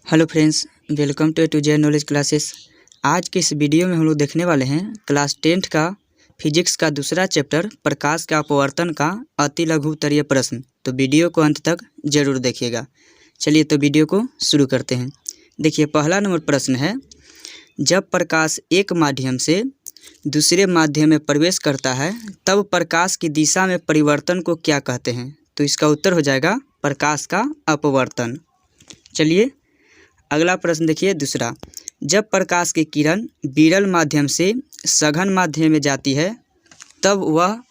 Hello friends, welcome to J knowledge classes. आज के इस वीडियो में हम लोग देखने वाले हैं क्लास 10th का फिजिक्स का दूसरा चैप्टर प्रकाश का अपवर्तन का अति लघु उत्तरीय प्रश्न। तो वीडियो को अंत तक जरूर देखिएगा। चलिए तो वीडियो को शुरू करते हैं। देखिए, पहला नंबर प्रश्न है, जब प्रकाश एक माध्यम से दूसरे माध्यम में प्रवेश करता है तब प्रकाश की दिशा में परिवर्तन को क्या कहते हैं? तो इसका उत्तर हो जाएगा प्रकाश का अपवर्तन। चलिए अगला प्रश्न देखिए दूसरा, जब प्रकाश की किरण विरल माध्यम से सघन माध्यम में जाती है तब वह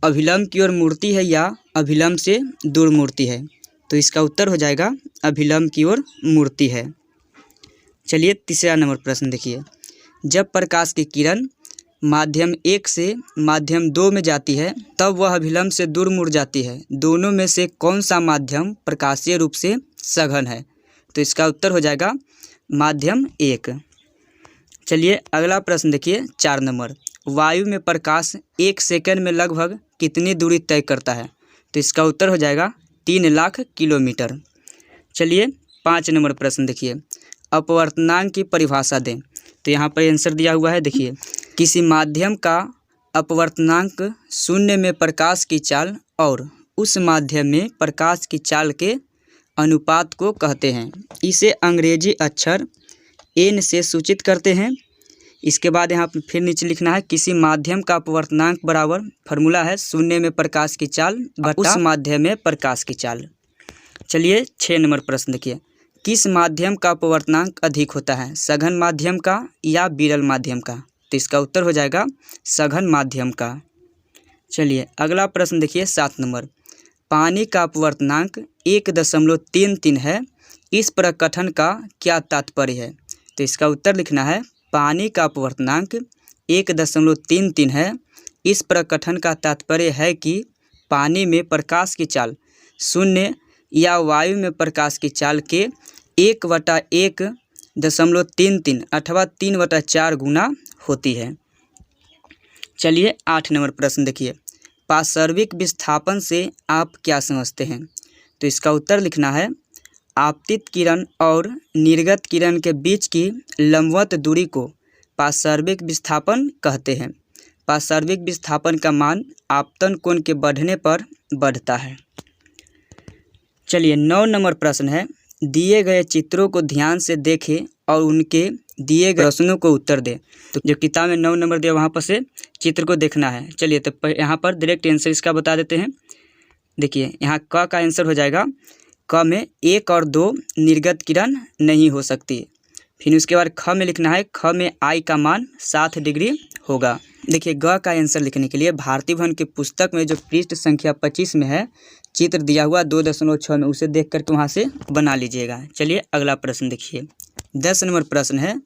अभिलंब की ओर मुड़ती है या अभिलंब से दूर मुड़ती है? तो इसका उत्तर हो जाएगा अभिलंब की ओर मुड़ती है। चलिए तीसरा नंबर प्रश्न देखिए, जब प्रकाश की किरण माध्यम 1 से माध्यम 2 में जाती है तब वह अभिलंब से दूर मुड़ जाती है। दोनों में से कौन सा माध्यम प्रकाशीय रूप से सघन है? तो इसका उत्तर हो जाएगा माध्यम 1। चलिए अगला प्रश्न देखिए 4 नंबर, वायु में प्रकाश 1 सेकंड में लगभग कितनी दूरी तय करता है? तो इसका उत्तर हो जाएगा 3 लाख किलोमीटर। चलिए 5 नंबर प्रश्न देखिए, अपवर्तनांक की परिभाषा दें। तो यहाँ पर आंसर दिया हुआ है, देखिए, किसी माध्यम का अपवर्तनांक शून्य में प्रकाश की चाल और उस माध्यम में प्रकाश की चाल के अनुपात को कहते हैं। इसे अंग्रेजी अक्षर n से सूचित करते हैं। इसके बाद यहाँ पर फिर नीचे लिखना है, किसी माध्यम का अपवर्तनांक बराबर फार्मूला है शून्य में प्रकाश की चाल उस माध्यम में प्रकाश की चाल। चलिए 6 नंबर प्रश्न देखिए, किस माध्यम का अपवर्तनांक अधिक होता है, सघन माध्यम का या विरल माध्यम का? तो इसका उत्तर हो जाएगा सघन माध्यम का। चलिए अगला प्रश्न देखिए 7 नंबर, पानी का अपवर्तनांक 1.33 है, इस प्रकथन का क्या तात्पर्य है? तो इसका उत्तर लिखना है, पानी का अपवर्तनांक 1.33 है, इस प्रकथन का तात्पर्य है कि पानी में प्रकाश की चाल शून्य या वायु में प्रकाश की चाल के 1/1.33 अथवा 3/4 गुना होती है। चलिए 8 नंबर प्रश्न देखिए, पार्श्विक विस्थापन से आप क्या समझते हैं? तो इसका उत्तर लिखना है, आपतित किरण और निर्गत किरण के बीच की लंबवत दूरी को पार्श्विक विस्थापन कहते हैं। पार्श्विक विस्थापन का मान आपतन कोण के बढ़ने पर बढ़ता है। चलिए 9 नंबर प्रश्न है, दिए गए चित्रों को ध्यान से देखें और उनके दिए गए प्रश्नों को उत्तर दें। तो जो किताब में 9 नंबर दिया वहाँ पर से चित्र को देखना है। चलिए तो यहाँ पर डायरेक्ट आंसर इसका बता देते हैं। देखिए यहाँ क का आंसर हो जाएगा, क में 1 और 2 निर्गत किरण नहीं हो सकती। फिर उसके बाद ख में लिखना है, ख में I का मान 7 डिग्री होगा। देखिए ग का आंसर लिखने के लिए भारती भवन की पुस्तक में जो पृष्ठ संख्या 25 में है चित्र दिया हुआ 2.6 में, उसे देख करके वहाँ से बना लीजिएगा। चलिए अगला प्रश्न देखिए 10 नंबर प्रश्न है,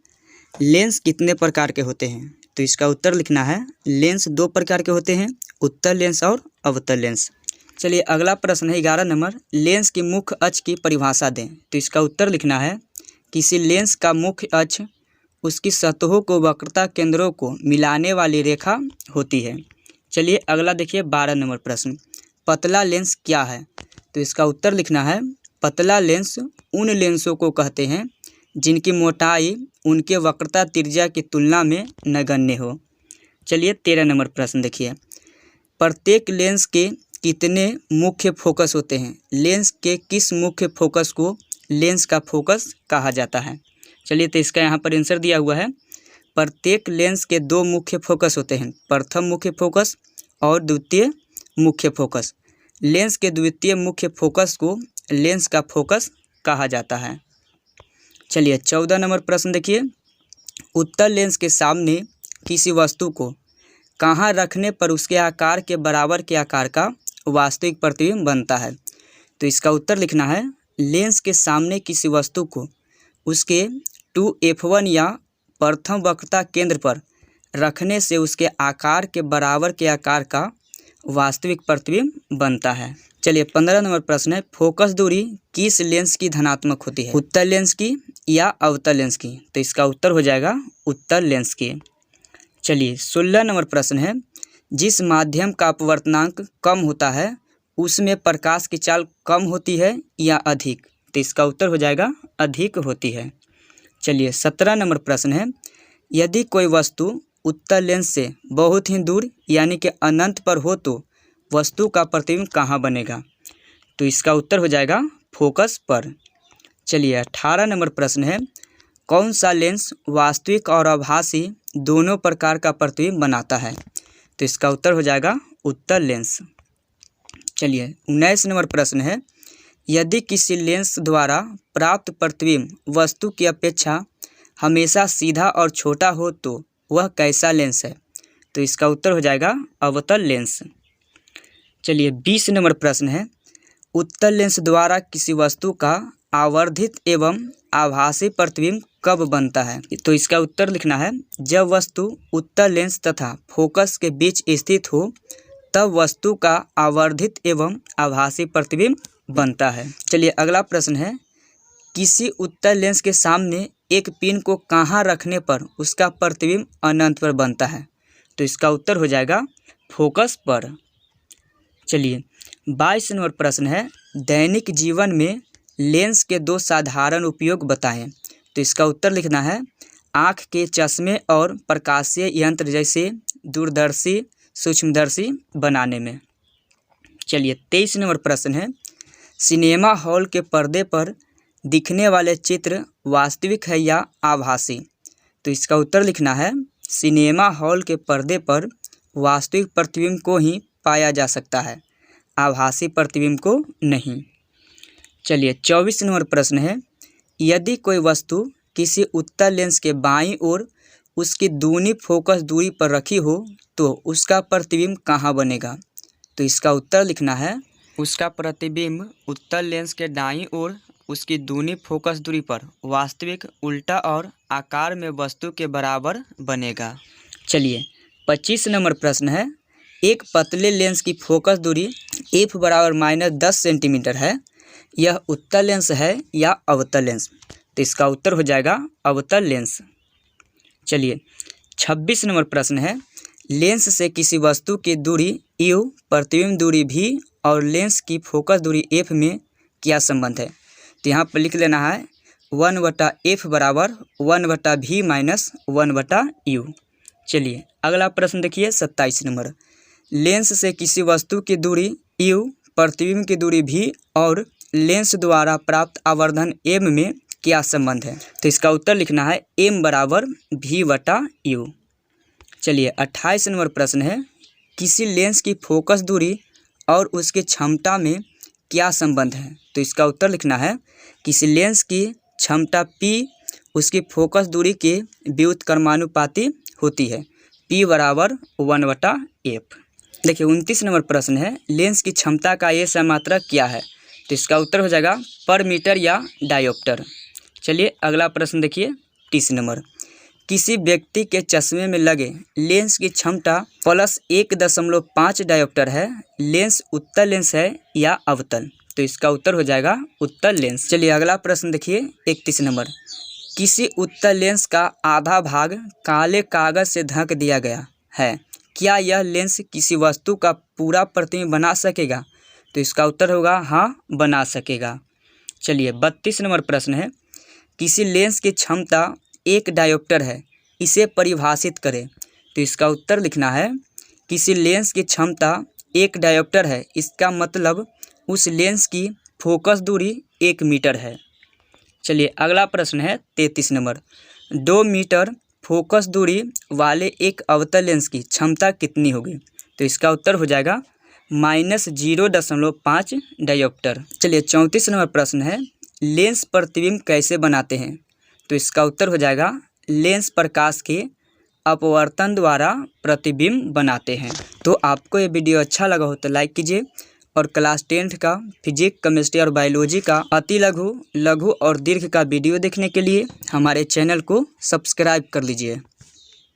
लेंस कितने प्रकार के होते हैं? तो इसका उत्तर लिखना है, लेंस 2 प्रकार के होते हैं, उत्तल लेंस और अवतल लेंस। चलिए अगला प्रश्न है 11 नंबर, लेंस की मुख्य अक्ष की परिभाषा दें। तो इसका उत्तर लिखना है, किसी लेंस का मुख्य अक्ष उसकी सतहों को वक्रता केंद्रों को मिलाने वाली रेखा होती है। चलिए अगला देखिए 12 नंबर प्रश्न, पतला लेंस क्या है? तो इसका उत्तर लिखना है, पतला लेंस उन लेंसों को कहते हैं जिनकी मोटाई उनके वक्रता त्रिज्या की तुलना में नगण्य हो। चलिए 13 नंबर प्रश्न देखिए, प्रत्येक लेंस के कितने मुख्य फोकस होते हैं? लेंस के किस मुख्य फोकस को लेंस का फोकस कहा जाता है? चलिए तो इसका यहाँ पर आंसर दिया हुआ है, प्रत्येक लेंस के 2 मुख्य फोकस होते हैं, प्रथम मुख्य फोकस और द्वितीय मुख्य फोकस। लेंस के द्वितीय मुख्य फोकस को लेंस का फोकस कहा जाता है। चलिए 14 नंबर प्रश्न देखिए, उत्तल लेंस के सामने किसी वस्तु को कहाँ रखने पर उसके आकार के बराबर के आकार का वास्तविक प्रतिबिंब बनता है? तो इसका उत्तर लिखना है, लेंस के सामने किसी वस्तु को उसके 2f1 या प्रथम वक्रता केंद्र पर रखने से उसके आकार के बराबर के आकार का वास्तविक प्रतिबिंब बनता है। चलिए 15 नंबर प्रश्न है, फोकस दूरी किस लेंस की धनात्मक होती है, उत्तल लेंस की या अवतल लेंस की? तो इसका उत्तर हो जाएगा उत्तल लेंस की। चलिए 16 नंबर प्रश्न है, जिस माध्यम का अपवर्तनांक कम होता है उसमें प्रकाश की चाल कम होती है या अधिक? तो इसका उत्तर हो जाएगा अधिक होती है। चलिए 17 नंबर प्रश्न है, यदि कोई वस्तु उत्तल लेंस से बहुत ही दूर यानी कि अनंत पर हो तो वस्तु का प्रतिबिंब कहाँ बनेगा? तो इसका उत्तर हो जाएगा फोकस पर। चलिए 18 नंबर प्रश्न है, कौन सा लेंस वास्तविक और आभासी दोनों प्रकार का प्रतिबिंब बनाता है? तो इसका उत्तर हो जाएगा उत्तल लेंस। चलिए 19 नंबर प्रश्न है, यदि किसी लेंस द्वारा प्राप्त प्रतिबिंब वस्तु की अपेक्षा हमेशा सीधा और छोटा हो तो वह कैसा लेंस है? तो इसका उत्तर हो जाएगा अवतल लेंस। चलिए 20 नंबर प्रश्न है, उत्तल लेंस द्वारा किसी वस्तु का आवर्धित एवं आभासी प्रतिबिंब कब बनता है? तो इसका उत्तर लिखना है, जब वस्तु उत्तल लेंस तथा फोकस के बीच स्थित हो तब वस्तु का आवर्धित एवं आभासी प्रतिबिंब बनता है। चलिए अगला प्रश्न है, किसी उत्तल लेंस के सामने एक पिन को कहाँ रखने पर उसका प्रतिबिंब अनंत पर बनता है? तो इसका उत्तर हो जाएगा फोकस पर। चलिए 22 नंबर प्रश्न है, दैनिक जीवन में लेंस के दो साधारण उपयोग बताएं। तो इसका उत्तर लिखना है, आँख के चश्मे और प्रकाशीय यंत्र जैसे दूरदर्शी सूक्ष्मदर्शी बनाने में। चलिए 23 नंबर प्रश्न है, सिनेमा हॉल के पर्दे पर दिखने वाले चित्र वास्तविक है या आभासी? तो इसका उत्तर लिखना है, सिनेमा हॉल के पर्दे पर वास्तविक प्रतिबिंब को ही पाया जा सकता है, आभासी प्रतिबिंब को नहीं। चलिए 24 नंबर प्रश्न है, यदि कोई वस्तु किसी उत्तल लेंस के बाईं ओर उसकी दूनी फोकस दूरी पर रखी हो तो उसका प्रतिबिंब कहाँ बनेगा? तो इसका उत्तर लिखना है, उसका प्रतिबिंब उत्तल लेंस के दाईं ओर उसकी दूनी फोकस दूरी पर वास्तविक उल्टा और आकार में वस्तु के बराबर बनेगा। चलिए 25 नंबर प्रश्न है, एक पतले लेंस की फोकस दूरी f बराबर -10 सेंटीमीटर है, यह उत्तल लेंस है या अवतल लेंस? तो इसका उत्तर हो जाएगा अवतल लेंस। चलिए 26 नंबर प्रश्न है, लेंस से किसी वस्तु की दूरी u, प्रतिबिंब दूरी v और लेंस की फोकस दूरी f में क्या संबंध है? तो यहाँ पर लिख लेना है 1/f बराबर 1/v माइनस 1/u। चलिए अगला प्रश्न देखिए 27 नंबर, लेंस से किसी वस्तु की दूरी u, प्रतिबिंब की दूरी v और लेंस द्वारा प्राप्त आवर्धन m में क्या संबंध है? तो इसका उत्तर लिखना है m बराबर v/u। चलिए 28 नंबर प्रश्न है, किसी लेंस की फोकस दूरी और उसकी क्षमता में क्या संबंध है? तो इसका उत्तर लिखना है, किसी लेंस की क्षमता p उसकी फोकस दूरी के व्युत्क्रमानुपाती होती है, p बराबर 1/f। देखिए 29 नंबर प्रश्न है, लेंस की क्षमता का ये समात्रक क्या है? तो इसका उत्तर हो जाएगा पर मीटर या डायोप्टर। चलिए अगला प्रश्न देखिए 30 नंबर, किसी व्यक्ति के चश्मे में लगे लेंस की क्षमता +1.5 डायोप्टर है, लेंस उत्तल लेंस है या अवतल? तो इसका उत्तर हो जाएगा उत्तल लेंस। चलिए अगला प्रश्न देखिए 31 नंबर, किसी उत्तल लेंस का आधा भाग काले कागज से ढक दिया गया है, क्या यह लेंस किसी वस्तु का पूरा प्रतिबिंब बना सकेगा? तो इसका उत्तर होगा हाँ, बना सकेगा। चलिए 32 नंबर प्रश्न है, किसी लेंस की क्षमता 1 डायोप्टर है, इसे परिभाषित करें। तो इसका उत्तर लिखना है, किसी लेंस की क्षमता 1 डायोप्टर है, इसका मतलब उस लेंस की फोकस दूरी 1 मीटर है। चलिए अगला प्रश्न है 33 नंबर, 2 मीटर फोकस दूरी वाले एक अवतल लेंस की क्षमता कितनी होगी? तो इसका उत्तर हो जाएगा -0.5 डायोप्टर। चलिए 34 नंबर प्रश्न है, लेंस प्रतिबिंब कैसे बनाते हैं? तो इसका उत्तर हो जाएगा, लेंस प्रकाश के अपवर्तन द्वारा प्रतिबिंब बनाते हैं। तो आपको ये वीडियो अच्छा लगा हो तो लाइक कीजिए और क्लास 10th का फिजिक्स, केमिस्ट्री और बायोलॉजी का अति लघु, लघु और दीर्घ का वीडियो देखने के लिए हमारे चैनल को सब्सक्राइब कर लीजिए।